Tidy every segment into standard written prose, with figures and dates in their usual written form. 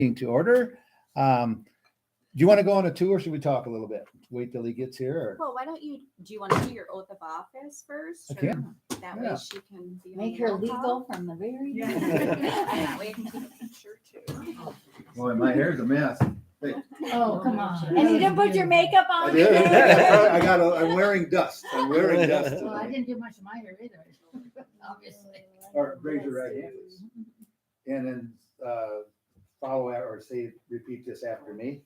To order. Do you want to go on a tour? Or should we talk a little bit? Wait till he gets here. Or? Well, why don't you, do you want to do your oath of office first? I can. That Yeah. way she can be on Make the her roll legal call. from the very Yeah. beginning. That way I can keep a picture too. Boy, my hair's a mess. Oh, come on. And you didn't put your makeup I on did. today? I'm wearing dust. I'm wearing dust. Well, I didn't do much of my hair either, obviously. Or raise your right hand. And then follow or say, repeat this after me.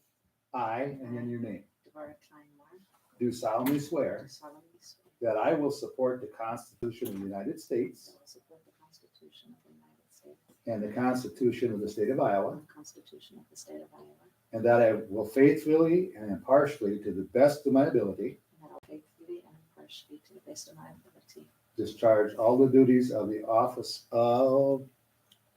I, and then your name. Deborah Kleinmar, Do solemnly swear do solemnly swear that I will support the Constitution of the United States I will support the Constitution of the United States and the Constitution of the State of Iowa, and the Constitution of the State of Iowa, and that I will faithfully and impartially, to the best of my ability, and that I will faithfully and impartially, to the best of my ability, discharge all the duties of the office of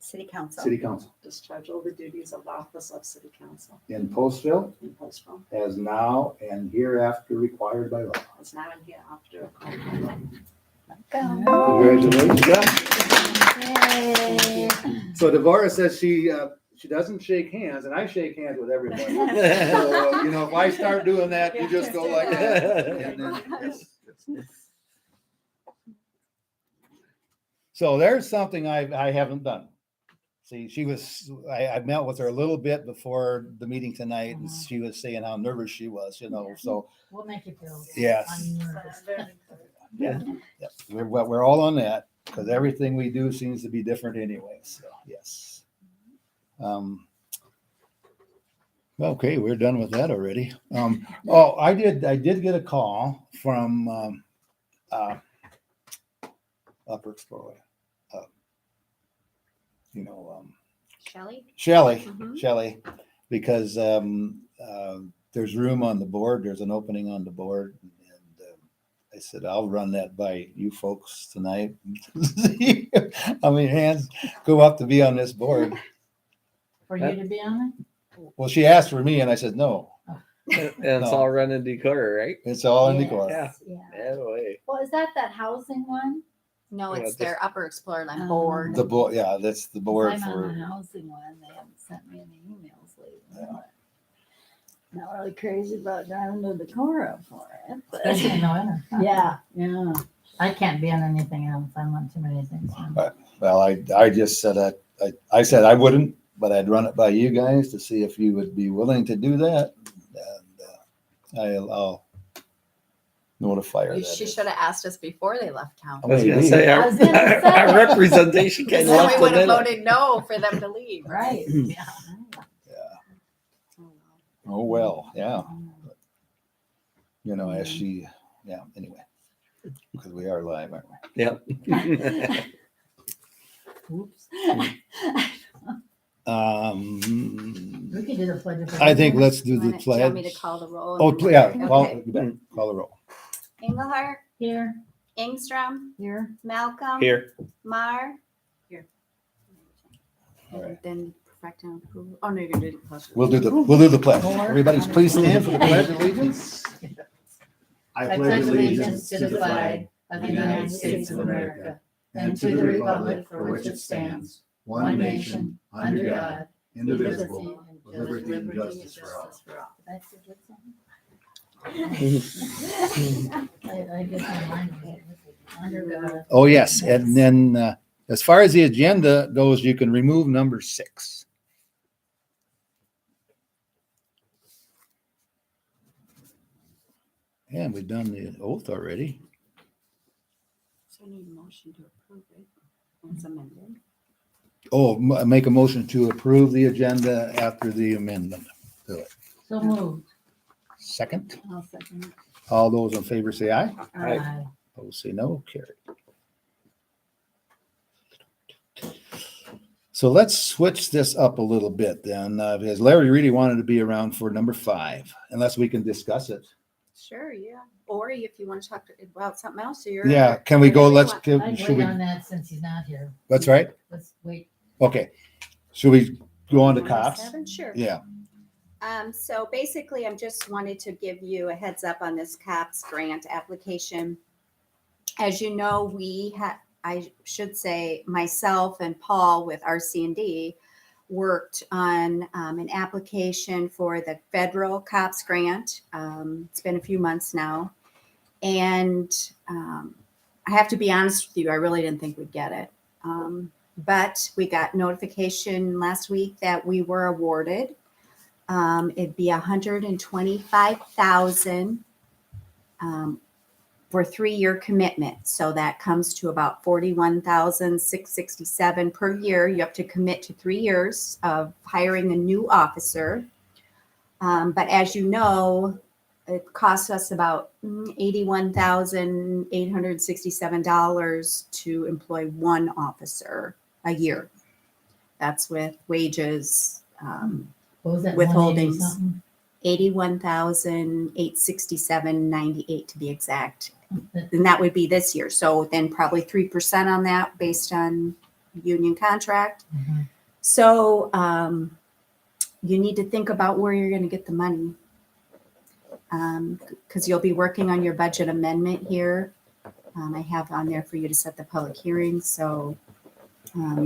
City Council, City Council discharge all the duties of the office of City Council in Postville in Postville, as now and hereafter required by law. as now and hereafter required by law. Congratulations. So Deborah says she doesn't shake hands, and I shake hands with everybody. So, if I start doing that, you just go like that. And then, yes. So there's something I haven't done. See, I met with her a little bit before the meeting tonight, and she was saying how nervous she was, so. We'll make you feel. Yes. unnervous. Yeah. We're all on that, because everything we do seems to be different anyway, so, yes. Okay, we're done with that already. I did get a call from, Upper Explorer. Shelley? Shelley, Mhm. because, there's room on the board, there's an opening on the board, and, I said, I'll run that by you folks tonight. See how many hands go up to be on this board. For you to be on Well, she asked for me and I said, no, And it's No. all running Decoder, right? it's it? all in the Yes, court. Yeah. Yeah. Yeah, way. Well, is that housing one? No, Yeah, it's just- their Upper Explorer Line Oh. board. The board, yeah, that's the board I'm on for, the housing one. They haven't sent me any emails lately. Yeah. but Not really crazy about driving to Decorah for it. but- Especially in the winter. Yeah. I can't be on anything else. I'm on too many things. well, I just said, I said I wouldn't, but I'd run it by you guys to see if you would be willing to do that. And I'll notify her. She should have asked us before they left town. I was gonna Maybe. say I our, was gonna say. our representation kind of Then left we the would have middle. voted no for them to leave. Right. Yeah. Oh, well, yeah. As she, anyway, because we are live, aren't we? Yep. Oops. Um, We can do the pledge of I think allegiance. let's do the Do you want me to pledge. call the roll? Oh, yeah, Okay. you bet. Call the roll. Engelhardt, Here, Ingstrom, here. Malcolm. Here. Mar. Here. All right. Then perfect and approval. Oh, no, you're gonna do the pledge. We'll do the pledge. Everybody's please stand for the pledge of allegiance. I pledge allegiance to the flag of the United States of America and to the republic for which it stands, one nation, under God, indivisible, with liberty and justice for all. That's a good song. I guess my mind was under God. Oh, yes. And then as far as the agenda goes, you can remove number 6. And we've done the oath already. So I need a motion to approve it. Once amended. Oh, make a motion to approve the agenda after the amendment. So moved. Second, I'll second it. all those in favor say aye. Aye. Aye. Opposed say no, carried. So let's switch this up a little bit then, because Larry really wanted to be around for number 5, unless we can discuss it. Sure, yeah. Or if you want to talk about something else, you're. Yeah, can we go, whatever you I'd should wait we, on that since he's not here. that's right, Let's wait. okay. Should we go on to want. cops? 7, sure. Yeah, So basically, I'm just wanted to give you a heads up on this CAPS grant application. As you know, I should say myself and Paul with RC&D worked on an application for the federal COPS grant. It's been a few months now. And I have to be honest with you, I really didn't think we'd get it. But we got notification last week that we were awarded. It'd be $125,000 for a 3-year commitment. So that comes to about $41,667 per year. You have to commit to 3 years of hiring a new officer. But as you know, it costs us about $81,867 to employ one officer a year. That's with wages, What was that? withholdings. 180 something? $81,867.98 to be exact. And that would be this year. So then probably 3% on that based on union contract. Mhm. So you need to think about where you're going to get the money. Because you'll be working on your budget amendment here. I have on there for you to set the public hearing. So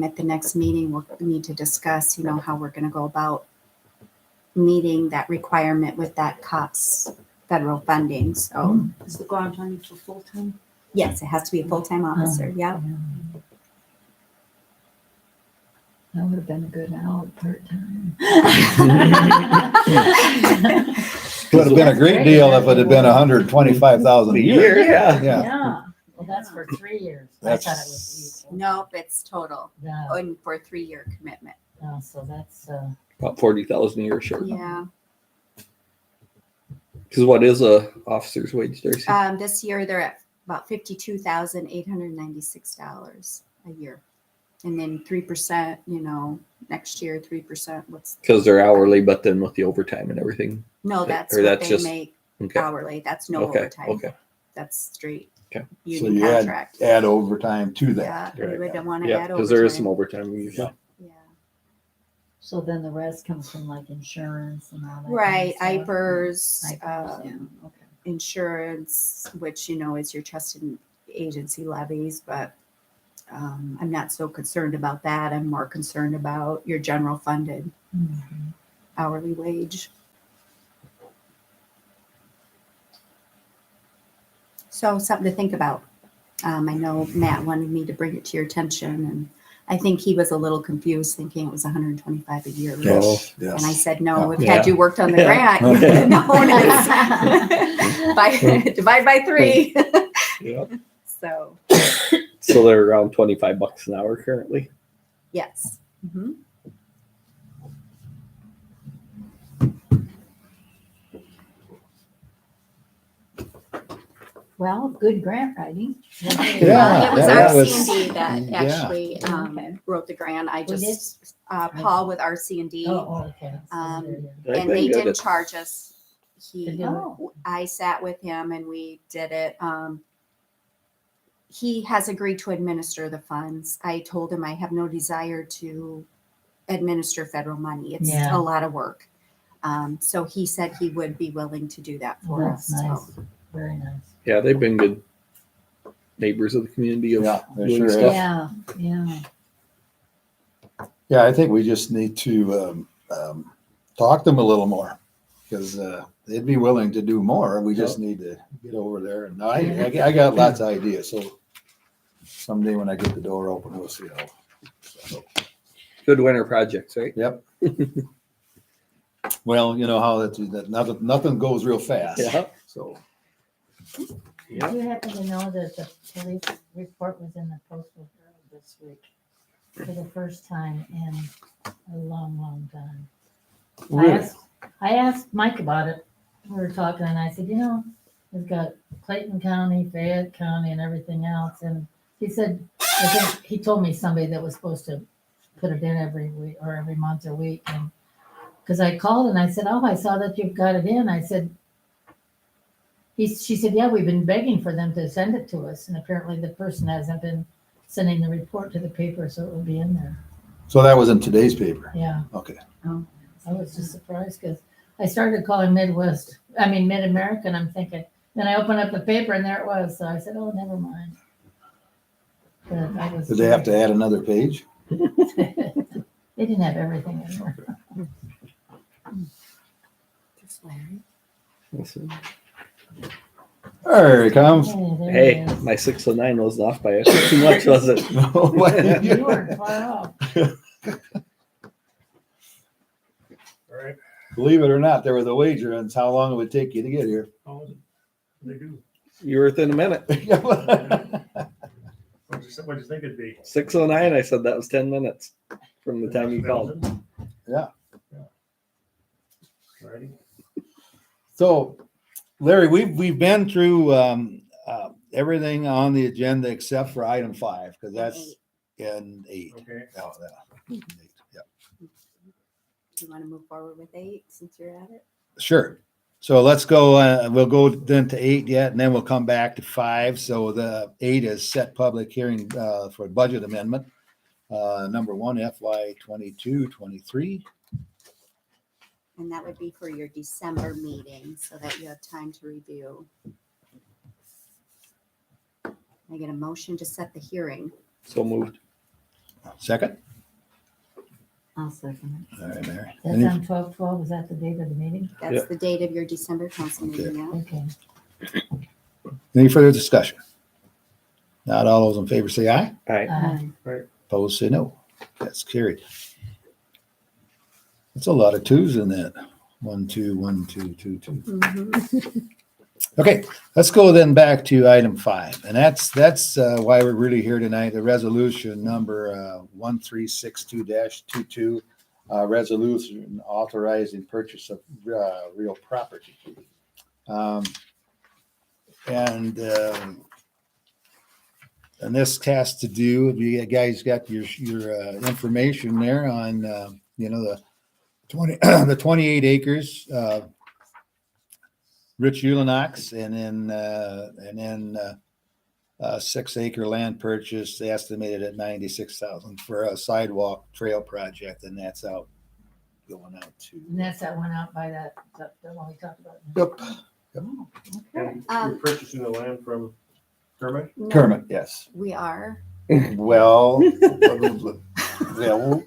at the next meeting, we'll need to discuss, how we're going to go about meeting that requirement with that COPS federal funding. So Is the grant only for full time? yes, it has to be a full-time officer. Yeah. That would have been a good out part-time. Would have been a great deal if it had been $125,000 A a year. year, yeah. Yeah. Yeah, well, that's for 3 years. I thought it was equal. Nope, it's total Yeah, and for a 3-year commitment. so that's, About 40,000 a year, sure. Yeah. Because what is a officer's wage, Darcy? This year they're at about $52,896 a year. And then 3%, next year, 3%. Because they're hourly, but then with the overtime and everything. No, that's Or what that's they just- make Okay. hourly. That's no Okay. overtime. Okay. That's straight Okay. So union you contract. add overtime to that. Yeah, we Right. wouldn't want to Yeah, add overtime. because there is some overtime usually. Yeah. so then the rest comes from like insurance and all that. Right, kind of stuff. IPERS, IPERS, yeah, okay. insurance, which is your trusted agency levies, but I'm not so concerned about that. I'm more concerned about your general funded Mhm. hourly wage. So something to think about. I know Matt wanted me to bring it to your attention, and I think he was a little confused thinking it was $125 a year. Yes, And I yes. said, no, if Yeah. had you worked on the Yeah. grant, you would have known it's divide by 3. Yeah. So, So they're around $25 an hour currently. yes. Mhm. Well, good grant writing. Yeah, Well, it was that our was- C&D that yeah. actually Okay. wrote the grant. I Who just, Paul with our C&D, Oh, okay. So Um, there you They've and been they good didn't at- charge us. To do it. I sat with him and we did it. He has agreed to administer the funds. I told him I have no desire to administer federal money. It's Yeah. a lot of work. So he said he would be willing to do that for That's us. So, nice. Very nice. Yeah, they've been good neighbors of the community. Of Yeah, they doing sure stuff. Yeah, yeah. Yeah, I think we just need to talk to them a little more because they'd be willing to do more. We just need to get over there. And I got lots of ideas. So someday when I get the door open, we'll see how. So, Good winter projects, right? yep. Well, you know how that nothing goes real fast. Yeah. So Do you happen to know that the police report was in the Postal Herald this week for the first time in a long, long time? Really? I asked Mike about it. We were talking and I said, we've got Clayton County, Fayette County and everything else. And he said, I think he told me somebody that was supposed to put it in every week or every month or week. And because I called and I said, oh, I saw that you've got it in. I said, she said, yeah, we've been begging for them to send it to us. And apparently the person hasn't been sending the report to the paper, so it will be in there. So that was in today's paper. Yeah. Okay. I was just surprised because I started calling Mid-America, and I'm thinking, then I opened up the paper and there it was. So I said, oh, never mind. But I was. Did they have to add another page? They didn't have everything in there. Just Larry. There it comes. There it Hey, is. my 609 wasn't off by too much, was it? You weren't far off. Right. Believe it or not, there was a wager on how long it would take you to get here. Oh, they do. You were within a minute. What'd you think it'd be? 609, I said that was 10 minutes from the time you called. Yeah. Righty. So, Larry, we've been through everything on the agenda except for item 5, because that's in 8. Okay. Oh, yeah. 8, yeah. Do you want to move forward with 8 since you're at it? Sure. So let's go, we'll go then to 8 yet, and then we'll come back to 5. So the 8 is set public hearing for budget amendment. Number 1, FY 22-23. And that would be for your December meeting so that you have time to review. I get a motion to set the hearing. So moved. Second? I'll second All right, Mary. That's Any- on 12/12. Is that the date of the meeting? That's Yeah. the date of your December council meeting, yeah? Okay. Any further discussion? Not all those in favor say aye. All right. Opposed say no. That's carried. That's a lot of twos in that. 1, 2, 1, 2, 2, 2. Mhm. Okay, let's go then back to item 5, and that's why we're really here tonight. The resolution number 1362-22, resolution authorizing purchase of real property. And this has to do. You guys got your information there on the 28 acres. Rich Ulinox, and then 6-acre land purchase estimated at 96,000 for a sidewalk trail project, and that's going out to. And that's that one out by that one we talked about. Yep. And Um, you're purchasing the land from Kermit? No, Kermit, yes. We are. Well, yeah.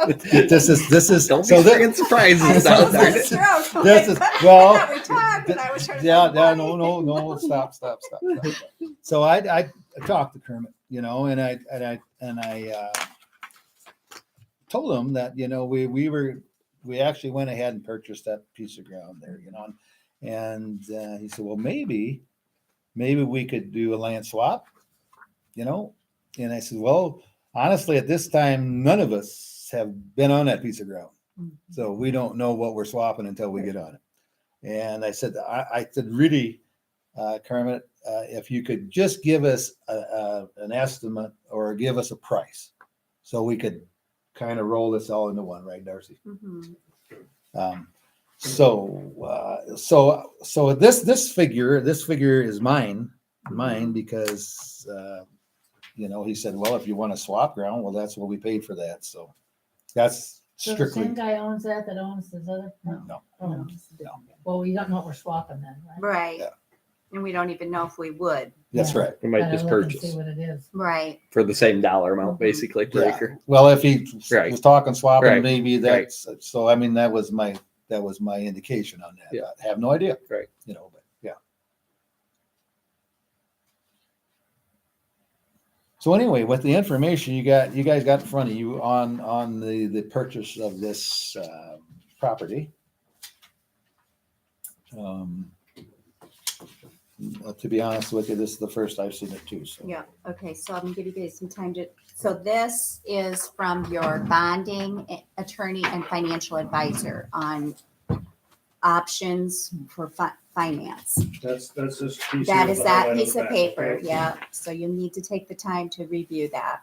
This is Don't be so that- bringing surprises out there. This is- well, We talked, and I was trying to. Yeah, think, yeah, what? no, stop. So I talked to Kermit, and I told him that, we actually went ahead and purchased that piece of ground there, and he said, well, maybe we could do a land swap, and I said, well, honestly, at this time, none of us have been on that piece of ground. So we don't know what we're swapping until we get on it. And I said, I said, really, Kermit, if you could just give us an estimate or give us a price so we could kind of roll this all into one, right, Darcy? Mhm. So this figure is mine because, he said, well, if you want to swap ground, well, that's what we paid for that. So that's So the strictly, same guy owns that owns this other? no. Oh, well, we don't know what we're swapping then, right? Right. Yeah. And we don't even know if we would. That's Yeah. right. We might Gotta just look and purchase See what it is. Right. for the same dollar amount, Mhm. basically, per Yeah. acre. Well, if he Right. was talking swapping, Right. maybe Right. that's, so I mean, that was my indication on that. Yeah. I have no idea. Right. But yeah. So anyway, with the information you guys got in front of you on the purchase of this property. To be honest with you, this is the first I've seen it too. So Yeah. Okay. So I'm gonna give you guys some time to. So this is from your bonding attorney and financial advisor on options for finance. That's this piece. That here is with the that highlight on piece the of back, paper. okay? Yeah. So you need to take the time to review that.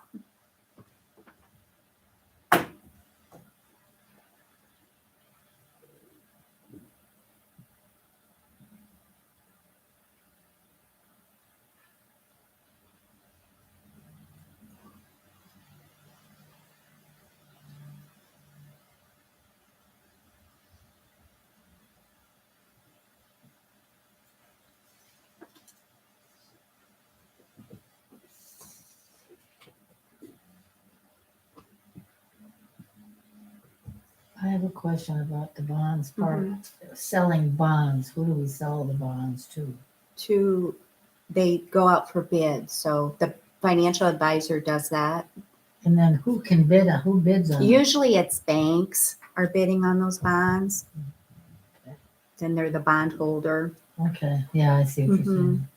have a question about the bonds part. Selling bonds, who do we sell the bonds to? They go out for bid. So the financial advisor does that. And then who bids on it? Usually it's banks are bidding on those bonds. Then they're the bond holder. Okay, yeah, I see what you're Mhm. saying.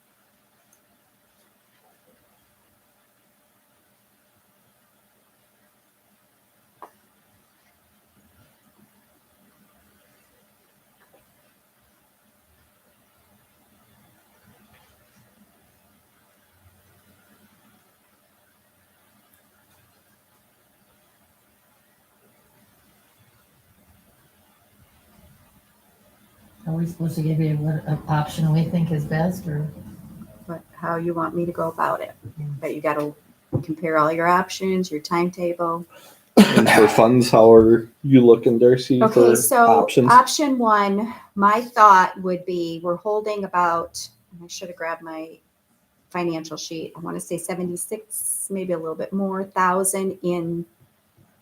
Are we supposed to give you what option we think is best, or? But how you want me to go about it. But you got to compare all your options, your timetable. And for funds, how are you looking, Darcy, Okay, for so options? option one, my thought would be we're holding about, I should have grabbed my financial sheet. I want to say 76, maybe a little bit more, thousand in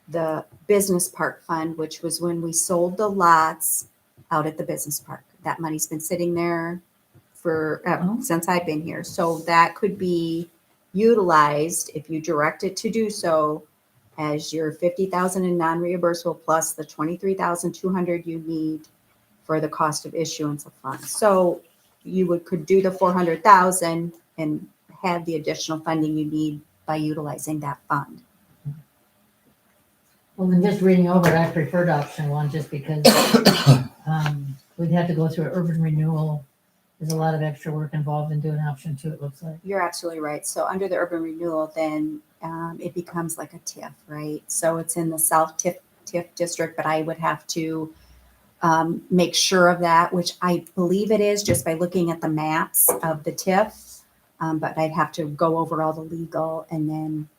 the business park fund, which was when we sold the lots out at the business park. That money's been sitting there for since I've been here. So that could be utilized if you direct it to do so as your 50,000 in non-reimbursable plus the 23,200 you need for the cost of issuance of funds. So you could do the 400,000 and have the additional funding you need by utilizing that fund. Well, then just reading over it, I preferred option one just because we'd have to go through an urban renewal. There's a lot of extra work involved in doing option two, it looks like. You're absolutely right. So under the urban renewal, then it becomes like a TIF, right? So it's in the South TIF district, but I would have to make sure of that, which I believe it is just by looking at the maps of the TIF. But I'd have to go over all the legal, and then,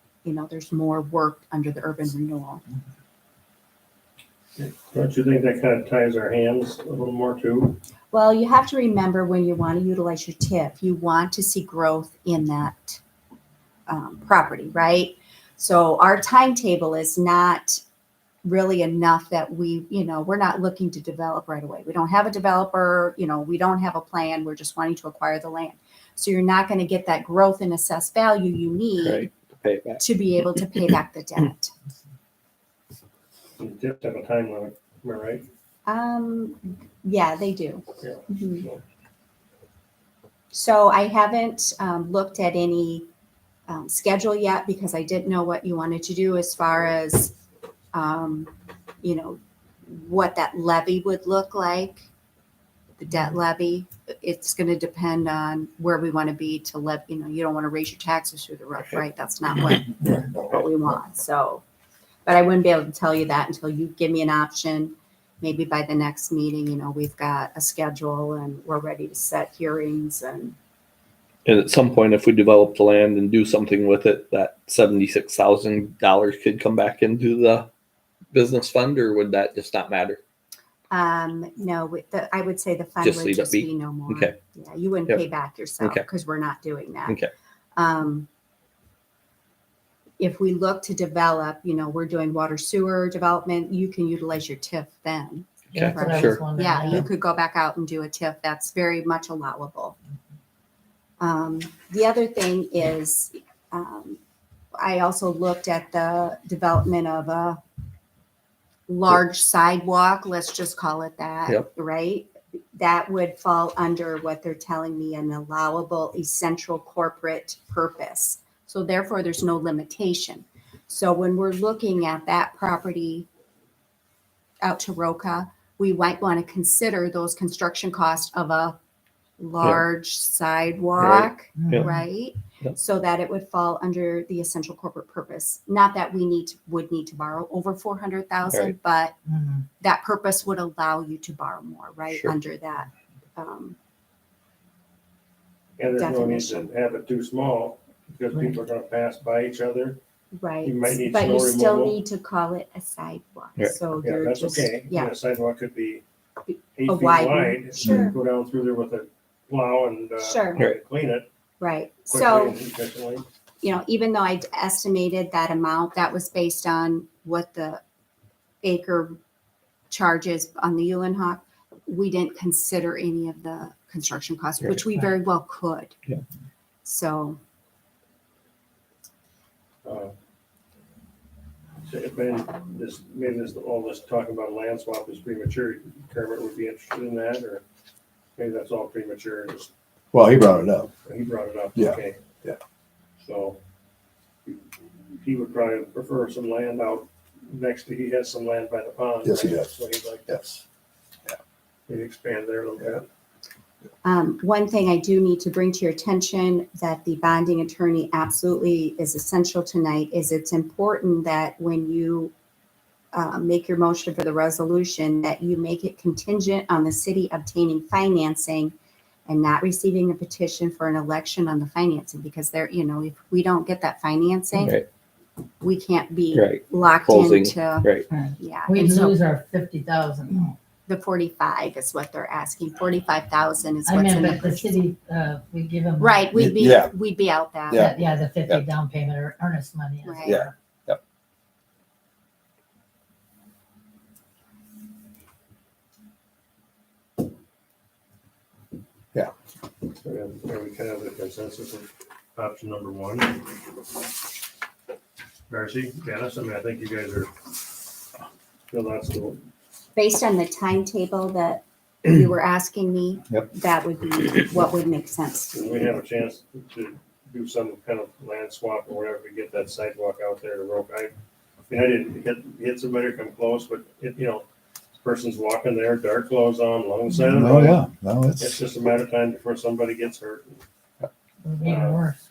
there's more work under the urban renewal. Don't you think that kind of ties our hands a little more too? Well, you have to remember when you want to utilize your TIF, you want to see growth in that property, right? So our timetable is not really enough that we're not looking to develop right away. We don't have a developer, we don't have a plan. We're just wanting to acquire the land. So you're not going to get that growth in assessed value you need Right, to pay it back. to be able to pay back the debt. You have to have a time limit, am I right? Yeah, they do. Yeah. Mhm. So I haven't looked at any schedule yet because I didn't know what you wanted to do as far as, what that levy would look like, the debt levy. It's going to depend on where we want to be to you don't want to raise your taxes through the roof, right? That's not what we want. So, but I wouldn't be able to tell you that until you give me an option. Maybe by the next meeting, we've got a schedule and we're ready to set hearings and And at some point, if we develop the land and do something with it, that $76,000 could come back into the business fund, or would that just not matter? no, I would say the fund Just would leave it just be? be no more. Okay. Yeah, you wouldn't Yep. pay back yourself Okay. because we're not doing that. Okay. If we look to develop, we're doing water sewer development, you can utilize your TIF then. Okay, That's what I was sure. wondering, Yeah, you could go back out and do a TIF. That's very much allowable. The other thing is, I also looked at the development of a large sidewalk, let's just call it that, Yep. right? That would fall under what they're telling me, an allowable essential corporate purpose. So therefore, there's no limitation. So when we're looking at that property out to Roca, we might want to consider those construction costs of a large sidewalk, Yeah. right? Yep. So that it would fall under the essential corporate purpose. Not that we would need to borrow over 400,000, Right. but Mhm. that purpose would allow you to borrow more, right? Sure. Under that. And there's no need to Definition. have it too small because people are gonna pass by each other. Right. You might need But you snow still removal. need to call it a sidewalk. Right. So Yeah, you're that's just, okay. yeah, A sidewalk could be 8 A feet wide one. wide. Sure. Go down through there with a plow and Sure. Right. clean it right. quickly So, and efficiently. even though I estimated that amount, that was based on what the acre charges on the Uhlenhawk, we didn't consider any of the construction costs, which we very well could. Yeah. So, So if all this talking about land swap is premature, Kermit would be interested in that, or maybe that's all premature, just, Well, he brought it up. he brought it up, Yeah, okay. yeah. So he would probably prefer some land out he has some land by the pond. Yes, he right? does. So he'd like Yes. to expand there a little bit. one thing I do need to bring to your attention that the bonding attorney absolutely is essential tonight is it's important that when you make your motion for the resolution, that you make it contingent on the city obtaining financing and not receiving a petition for an election on the financing, because there, if we don't get that financing, Right, we can't be right, locked Closing. into, right. yeah. We And so lose our 50,000. the 45 is what they're asking. 45,000 is I what's meant, in the but the city, we give them. Right, we'd be Yeah. out that. Yeah. Yeah, the 50 Yeah. down payment or earnest money. Right. Yeah. So we kind of have the consensus of option number one. Darcy, Dennis, I think you guys are, feel that's the, Based on the timetable that you were asking me, Yep. that would be what would make sense. when we have a chance to do some kind of land swap or whatever to get that sidewalk out there to Roke. I didn't hit somebody or come close, but this person's walking there, dark clothes on, along the side of the Oh, road. yeah. No, It's it's, just a matter of time before somebody gets hurt. Or even worse,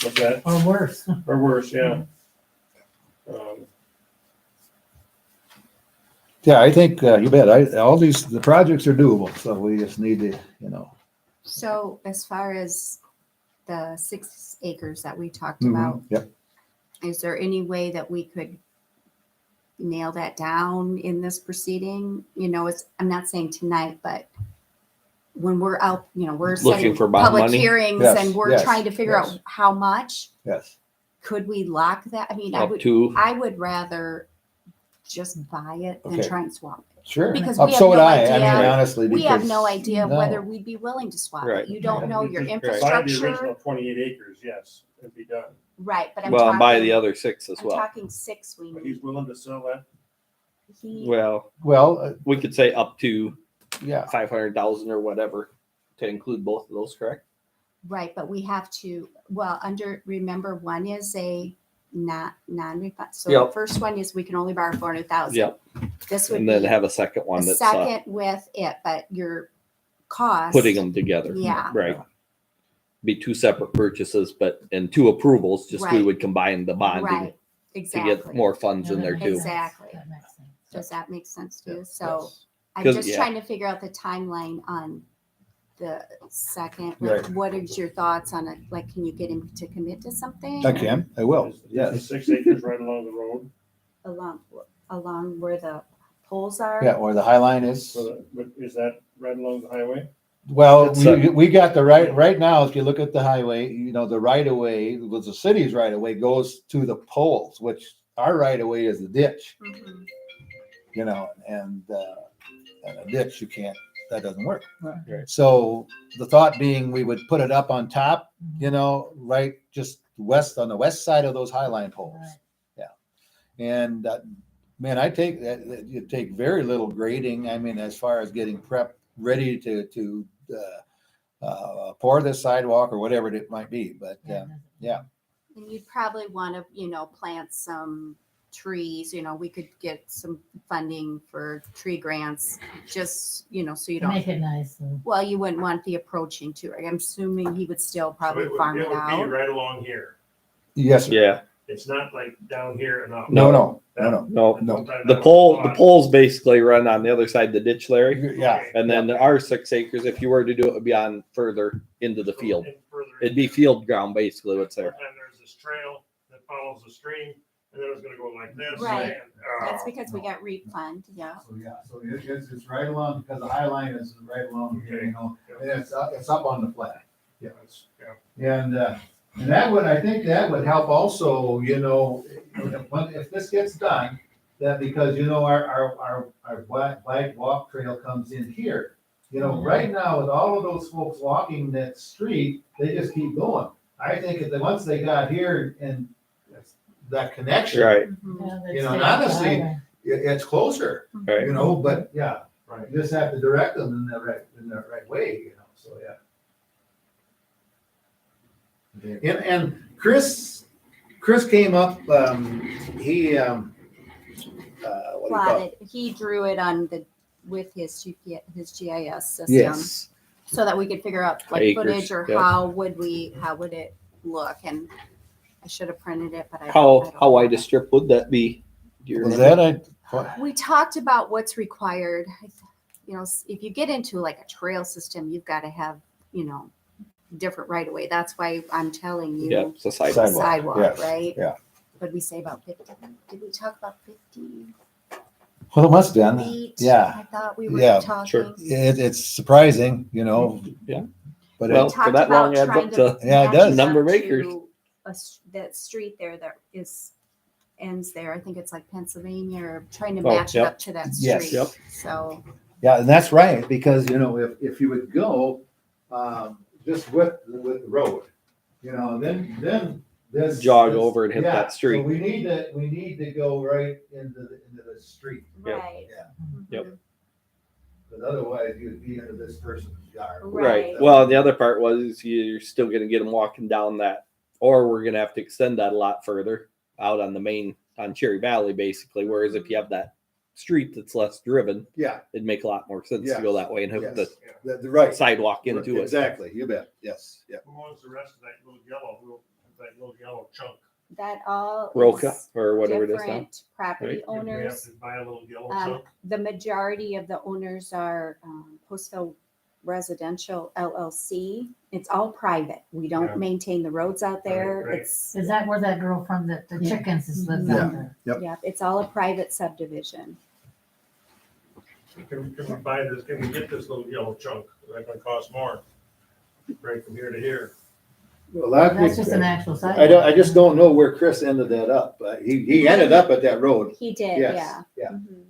What's that? or worse. Or worse, yeah. yeah, I think, you bet. The projects are doable, so we just need to, So as far as the 6 acres that we talked mhm, about, yep. is there any way that we could nail that down in this proceeding? I'm not saying tonight, but when we're out, we're Looking setting for bond public money? hearings Yes, and we're yes, trying to figure yes. out how much, Yes. could we lock that? I mean, Up to, I would rather just buy it than Okay. try and swap it. Sure. Because we have So would no I mean, idea- honestly. We have because- no idea no. whether we'd be willing to swap Right. it. You don't know your Buy the original infrastructure. 28 acres, yes, it'd be done. Right, but I'm well, and buy the talking, other 6 as I'm well. talking 6 we But need. he's willing to sell that. Well, Well, we could say up to yeah, 500,000 or whatever to include both of those, correct? Right, but we have to, remember, one is a non-refund. So the Yep. first one is we can only borrow 400,000. Yep. This would And then be have a second a one that's second with it, but your cost. putting them together. Yeah. Right. Be 2 separate purchases, and 2 approvals, just we Right. would combine the bonding Right, to exactly. get more funds in there too. Exactly. That makes sense. Does that make sense to you? yes, So yes. I'm 'Cause, just yeah. trying to figure out the timeline on the second. Like, Right. what is your thoughts on it? Like, can you get him to commit to something? I can, I will, Is the yes. 6 acres right along the road. Along where the poles are? Yeah, where the High Line is. But is that right along the highway? Well, It's we got the right now, if you look at the highway, the right of way, was the city's right of way goes to the poles, which our right of way is the ditch, Mhm. and a ditch, that doesn't work. Right. So the thought being we would put it up on top, right just on the west side of those High Line poles. Right. And man, you take very little grading. I mean, as far as getting prep ready to pour this sidewalk or whatever it might be. But yeah. And you'd probably want to, plant some trees, we could get some funding for tree grants, just, so you To make don't, it nice. well, you wouldn't want the approaching to it. I'm assuming he would still probably So farm it it would be out. right along here. Yes, sir. Yeah. It's not like down here and up. No. No. No. The poles basically run on the other side of the ditch, Larry. Yeah. And then our 6 acres, if you were to do it, would be on further into the field. It'd be field ground basically what's there. And there's this trail that follows the stream, and then it's gonna go like this. Right. and, That's because we got REAP fund, yeah. So it's right along, because the High Line is right along here, and it's up on the flat. Yeah. Yeah. And I think that would help also, if this gets done, that because, you know, our bike walk trail comes in here. You know, right now with all of those folks walking that street, they just keep going. I think that once they got here and that connection, Right, Mhm. Yeah, You know, that's and the honestly, highway. it's closer, right. you know, but yeah, Right. you just have to direct them in the right way, you know, so yeah. And Chris came up, he, what do you call it? Plotted, he drew it on with his GIS system. Yes, So that we could figure out like Acres, footage or yep. how would it look? And I should have printed it, but I How don't wide have a it. strip would that be? Do you was remember? that, We talked about what's required. You know, if you get into like a trail system, you've got to have, you know, different right of way. That's why I'm telling you Yeah, it's a sidewalk. sidewalk, yes, right? yeah. Would we say about 50? Did we talk about 50 well, it must have been, feet? yeah. I thought we were Yeah, talking. sure. It's surprising, you know. Yeah. But Well, it, for Talked that long about adds trying up to to Yeah, it match does. number up of acres. to that street there that ends there. I think it's like Pennsylvania, or trying to Oh, match it yep. up to that Yes. street. Yep. So yeah, and that's right, because, you know, if you would go, just with the road, you know, then this. Jog this- over and hit yeah, that street. So we need to go right into the street, Yep. right. Yeah. Yep. Mhm. but otherwise you'd be into this person's yard. Right. Right. Well, the other part was you're still going to get them walking down that, or we're going to have to extend that a lot further out on the main, on Cherry Valley, basically. Whereas if you have that street that's less driven, Yeah, it'd make a lot more sense to go that way and hook yes, the right. sidewalk into it. Exactly, you bet, yes, yeah. Who owns the rest of that little yellow chunk? That all Roca is or whatever it is now. different property Right. Did we have owners. to buy a little yellow Um, chunk? The majority of the owners are Postville Residential LLC. It's all private. We don't Yeah. maintain the roads out there. Right, right. It's, Is that where that girl from the Yeah. chickens is lives Yeah. out there? Yep. yeah, it's all a private subdivision. Can we buy this, can we get this little yellow chunk? That gonna cost more. Right from here to here. Well, That's just an actual I sidewalk. I just don't know where Chris ended that up, but he ended up at that road, He did, yes, yeah. yeah. Mhm.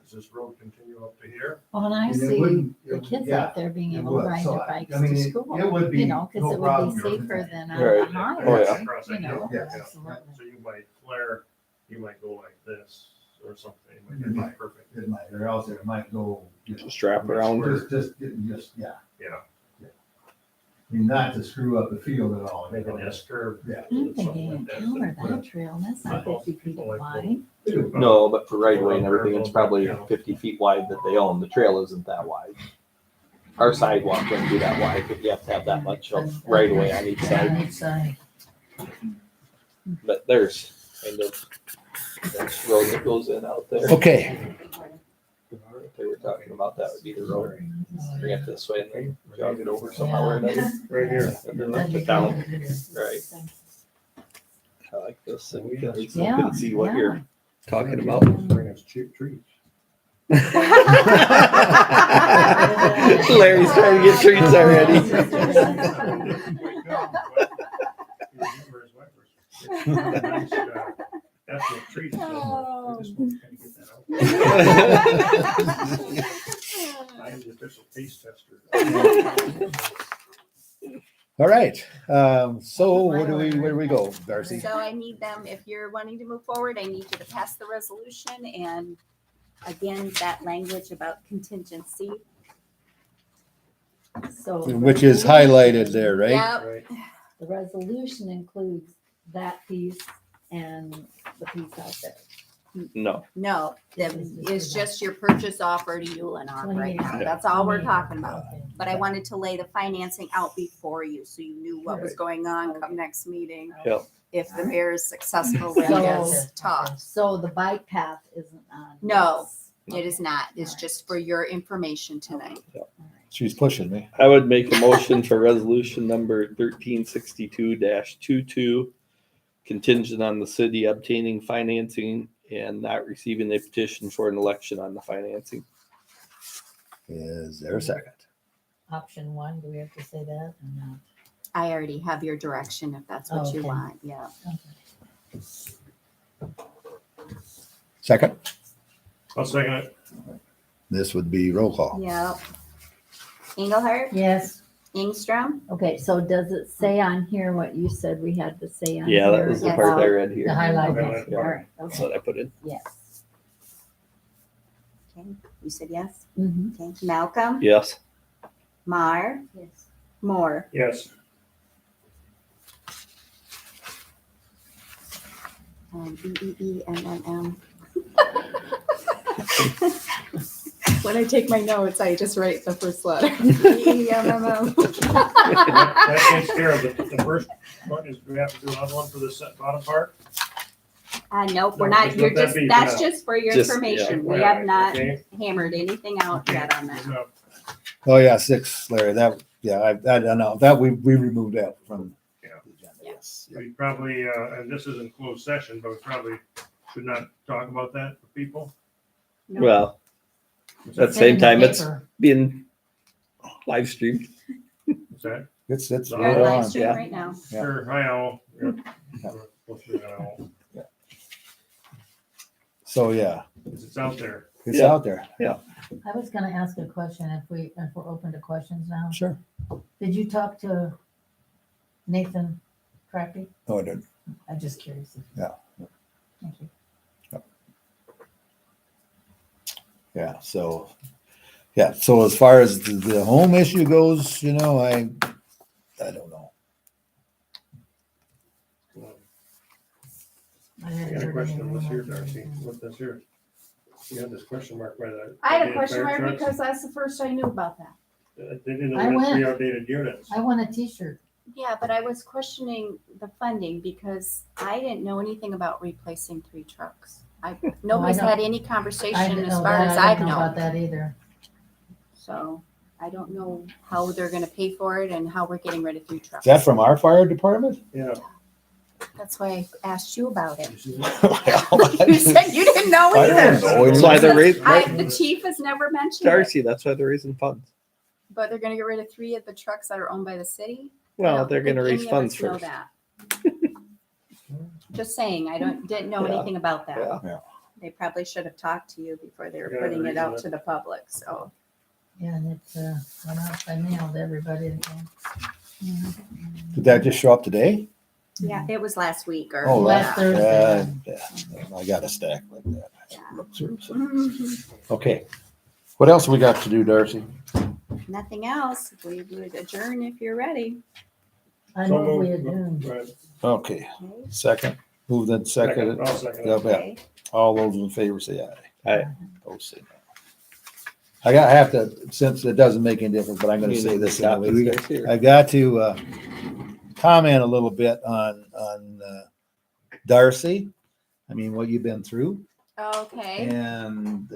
Does this road continue up to here? Well, and I And it see wouldn't- the it- kids yeah, out there being it able to would. ride So, their I bikes mean, to it school. would be You know, because no it would problem. be safer than on Right. the Oh, highway, yeah. Across you that hill. know. Yeah. absolutely. So you might flare, you might go like this or something. It You might might. be perfect. It might, or else it might go, you know, Just wrap around. just, yeah. Yeah. I mean, not to screw up the field at all. you Make know. an S curve. Yeah. I don't think they encounter that trail, and that's not 50 feet wide. No, but for right away and everything, it's probably 50 feet wide that they own. The trail isn't that wide. Our sidewalk wouldn't be that wide, but you have to have that much of right away on each On side. each side. But there's kind of that road that goes in out there. Okay, If they were talking about that would be the road. Bring it this way and then jog it over somehow or another. Right here. And then That'd up be it down. good. Right. I like this. And at least Yeah, you can see what yeah. you're talking about. Bring us cheap trees. Larry's trying to get treats already. That's what trees. I just want to kind of get that out. I am the official taste tester. all right, so where do we go, Darcy? So I need them, if you're wanting to move forward, I need you to pass the resolution and again, that language about contingency. So. Which is highlighted there, right? Yep, Right. The resolution includes that piece and the piece out there. No, no, that is just your purchase offer to Ulinor right now. Yeah. That's all we're talking about. Okay. But I wanted to lay the financing out before you, so you knew what was Right. going on come next meeting. Yep. If the mayor is successful with So- his talk. So the bike path isn't on. No. this. It is not. It's just for your information tonight. She's pushing me. I would make a motion for resolution number 1362-22, contingent on the city obtaining financing and not receiving a petition for an election on the financing. Is there a second? Option one, do we have to say that or not? I already have your direction if that's what you Okay. want. Yeah. So Second, I'll second it. this would be roll call. Yep. Engelhardt, Yes, Ingstrom, Okay, so does it say on here what you said we had to say on here? Yeah, that was the Yes. part I read the here. highlight. Okay, Yeah. all right, That's okay, what I put in. yes. okay, you said yes. Mhm. Okay, Malcolm, Yes. Mar, Yes. Moore. Yes. EEEMMM. When I take my notes, I just write the first letter. EEMMM. That takes care of the first one. Is we have to do another one for the bottom part? Nope, we're No, not, just you're let that just, be for that's now. just for your Just- information. yeah. We have not Okay. hammered anything out yet on that. No. Oh, yeah, 6, Larry, that, yeah, I don't know, that we removed that from. the Yeah. agenda, Yes. We probably, and this isn't closed session, but we probably should not talk about that with people. No. Well, at the Is same In the time, it's paper. being live streamed. that? It's You're We're on right live on. stream Yeah. right now. Yeah. Sure, hi all. Yeah. Yeah. We'll figure that out. So, yeah, It's out there. it's Yeah. out there. I was gonna ask a question if we're open to questions now. Sure. Did you talk to Nathan Crappy? No, I didn't. I'm just curious. Yeah. Thank you. Yeah, so, yeah, so as far as the home issue goes, you know, I don't know. I I hadn't got a heard question any on this here, rumors or Darcy. anything. What this here? You got this question mark by the. I had a outdated question fire mark trucks? because that's the first I knew about that. They didn't I know went. 3 outdated units. I want a T-shirt. Yeah, but I was questioning the funding because I didn't know anything about replacing 3 trucks. Nobody's don't- had any I conversation didn't as know far that. as I I've didn't know about known. that either. So I don't know how they're gonna pay for it and how we're getting rid of 3 trucks. Is that from our fire department? Yeah. That's why I asked you about it. You see that? You said you didn't know I don't either. know. That's why they're raising, The chief has never mentioned it, Darcy, that's why they're raising funds. but they're gonna get rid of 3 of the trucks that are owned by the city. I Well, don't they're gonna think raise any of funds us know first. that. Just saying, didn't know Yeah. anything about that. Yeah. They probably should have talked to you before they were Yeah, putting it reason out that- to the public, so. Yeah, and it went out by mail to everybody. Again. Did that just show up today? Yeah, it was last week or. Oh, Last Thursday. yeah, I got a stack like that. I should look through, so. Mhm. Okay, what else we got to do, Darcy? Nothing else. We would adjourn if you're ready. I So know we moved. adjourned. Right. Okay, Okay. second, moved and seconded. I'll second Yeah, it. yeah. Okay. All those in favor say aye. Aye. Opposed say no. I have to, since it doesn't make any difference, but I'm gonna say this Stop anyway. these guys here. I got to comment a little bit on Darcy. I mean, what you've been through Okay. and